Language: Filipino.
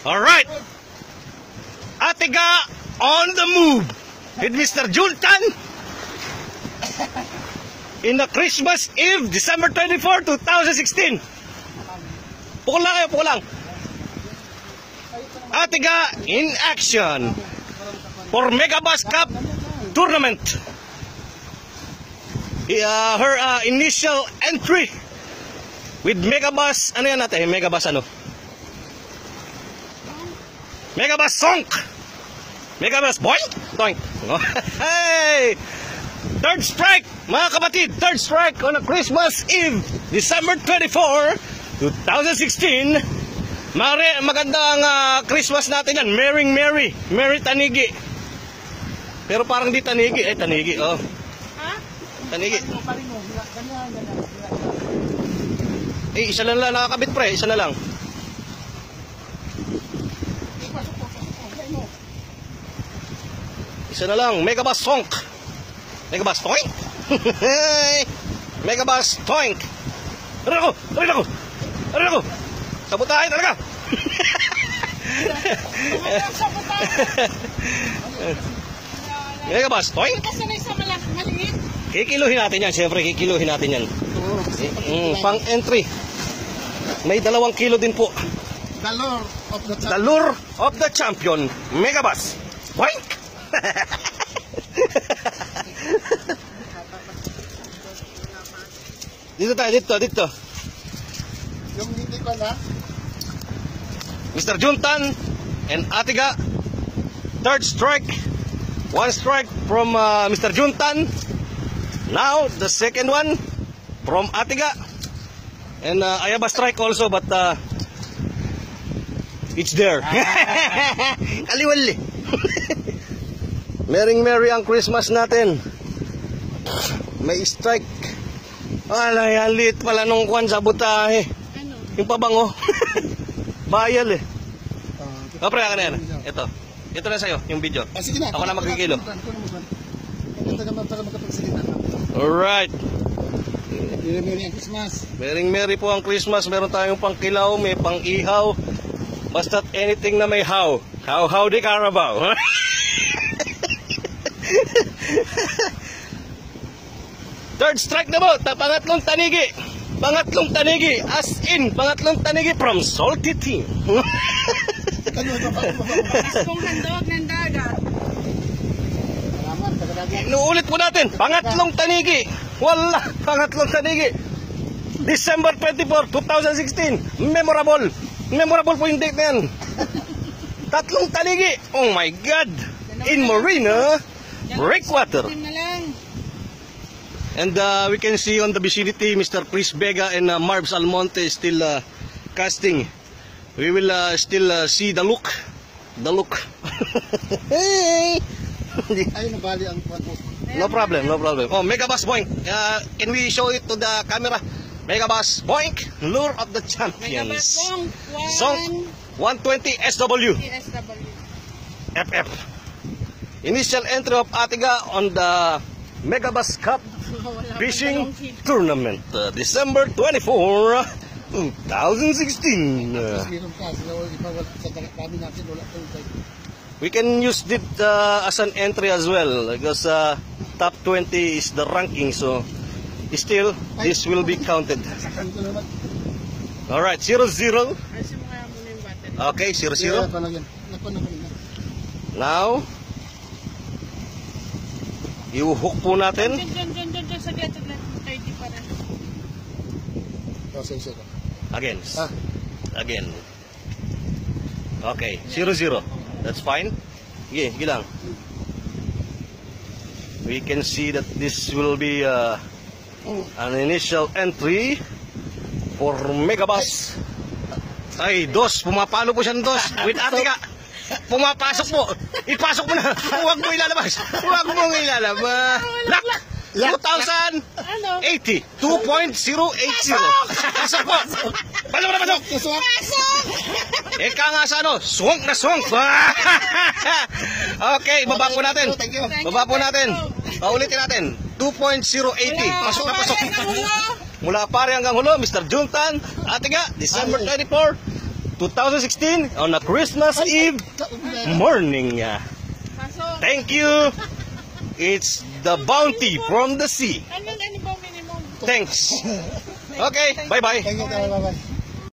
Alright. Atiga on the move with Mr. Juntan in the Christmas Eve, December 24, 2016. Pukul lang kayo, pukul lang. Atiga in action for Megabus Cup Tournament. Her initial entry with Megabus, ano yan natin? Megabus ano? Megabus Sonk! Megabus Boink! Boink! Hey! Third strike, mga kapatid! Third strike on a Christmas Eve, December 24, 2016. Magandang Christmas natin yan. Merry Merry! Merry Tanigi! Pero parang di Tanigi. Eh, Tanigi, oh. Ha? Tanigi. Eh, isa lang nakakabit pre. Isa na lang. Isa na lang. Megabus Sonk. Megabus Toink. Megabus Toink. Aray ako! Aray ako! Aray ako! Sabutahin talaga! Megabus Toink. Kikiluhin natin yan. Siyempre, kikiluhin natin yan. Pang entry. May 2 kilo din po. The lure of the champion. The lure of the champion. Megabus. Boink! Dito tayo, dito. Yung hindi ko na. Mr. Juntan and Atiga. Third strike. 1 strike from Mr. Juntan. Now, the second one from Atiga. And I have a strike also, but it's there. Kaliwali. Merry ang Christmas natin. May strike. Alay, ang liit pala nung kwan sa butahe. Ano? Yung pabango. Bayal eh. Pre, akin na yan. Ito na sa'yo, yung video. Sige na. Ako na magkikilo. Ganda naman para makapagsalita. Alright. Merry ang Christmas. Merry po ang Christmas. Meron tayong pangkilaw, may pang-ihaw. Basta't anything na may how. Howdy Carabao. Third strike na po. Pangatlong tanigi. Pangatlong tanigi. As in, pangatlong tanigi from Salty Team. Iskong handog ng dagat. Inuulit po natin. Pangatlong tanigi. Wala. Pangatlong tanigi. December 24, 2016. Memorable. Memorable po yung date na yan. Tatlong tanigi. Oh my God. In Marina Breakwater. And we can see on the vicinity Mr. Chris Vega and Marbs Almonte still casting. We will still see the look. The look. Hey! Ayun na bali ang No problem. Oh, Megabus Boink. Can we show it to the camera? Megabus Boink, lure of the champions. Song 120 SW. FF. Initial entry of Atiga on the Megabus Cup Fishing Tournament, December 24, 2016. We can use it as an entry as well because top 20 is the ranking, so still this will be counted. Alright, 0-0. Okay, 0-0. Now, i-hook po natin. Saglit. 30 pa rin. Again. Again. Okay, 0-0. That's fine. Sige lang. We can see that this will be an initial entry for Megabus. Ay, dos. Pumapalo po siya ng dos. With Atiga. Pumapasok po. Ipasok mo na. Huwag mo ilalabas. Huwag mo ilalabas. Lock! 2,080. 2.080. Pasok po. Pasok na pasok. Eka nga sa ano. Swong na swong. Okay, baba po natin. Baba po natin. Paulitin natin. 2.080. Pasok na pasok. Mula pare hanggang hulo, Mr. Juntan, Atiga, December 24, 2016 on a Christmas Eve morning. Pasok. Thank you. It's the bounty from the sea. Ano ba minimum? Thanks. Okay, bye-bye. Thank you, bye-bye.